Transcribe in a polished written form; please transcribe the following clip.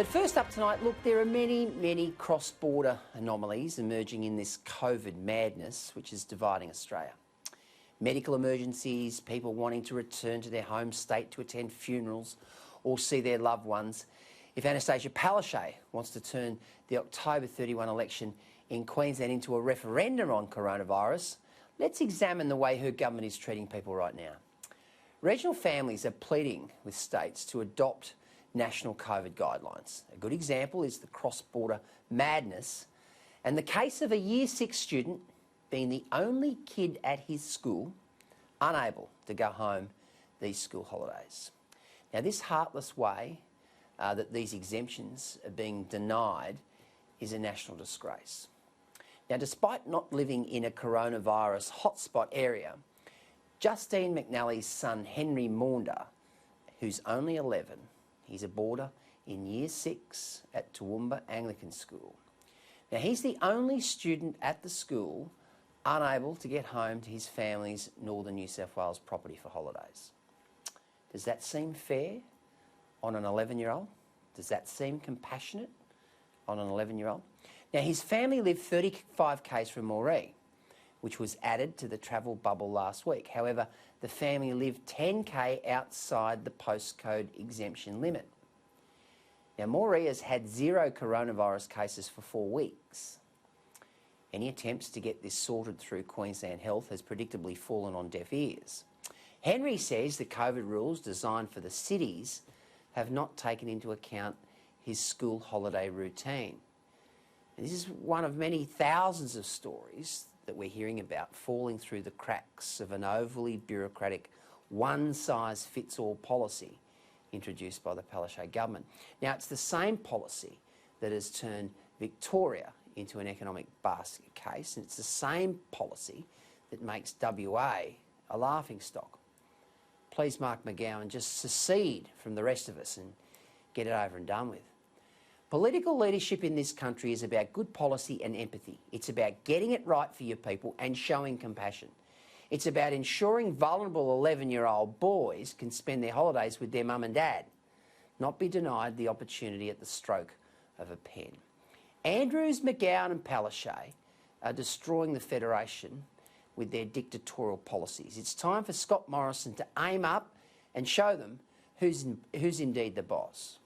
But first up tonight, look, there are many cross-border anomalies emerging in this COVID madness which is dividing Australia. Medical emergencies, people wanting to return to their home state to attend funerals or see their loved ones. If Annastacia Palaszczuk wants to turn the October 31 election in Queensland into a referendum on coronavirus, let's examine the way her government is treating people right now. Regional families are pleading with states to adopt national COVID guidelines. A good example is the cross-border madness and the case of a Year 6 student being the only kid at his school unable to go home these school holidays. Now, this heartless way that these exemptions are being denied is a national disgrace. Now, despite not living in a coronavirus hotspot area, Justine McNally's son Henry Maunder, who's only 11, he's a boarder in Year 6 at Toowoomba Anglican School. Now, he's the only student at the school unable to get home to his family's northern New South Wales property for holidays. Does that seem fair on an 11-year-old? Does that seem compassionate on an 11-year-old? Now, his family lived 35 k's from Moree, which was added to the travel bubble last week. However, the family lived 10 k outside the postcode exemption limit. Now, Moree has had 0 coronavirus cases for 4 weeks. Any attempts to get this sorted through Queensland Health has predictably fallen on deaf ears. Henry says the COVID rules designed for the cities have not taken into account his school holiday routine. And this is one of many thousands of stories that we're hearing about falling through the cracks of an overly bureaucratic one-size-fits-all policy introduced by the Palaszczuk government. Now, it's the same policy that has turned Victoria into an economic basket case, and it's the same policy that makes WA a laughingstock. Please, Mark McGowan, just secede from the rest of us and get it over and done with. Political leadership in this country is about good policy and empathy. It's about getting it right for your people and showing compassion. It's about ensuring vulnerable 11-year-old boys can spend their holidays with their mum and dad, not be denied the opportunity at the stroke of a pen. Andrews, McGowan and Palaszczuk are destroying the Federation with their dictatorial policies. It's time for Scott Morrison to aim up and show them who's indeed the boss.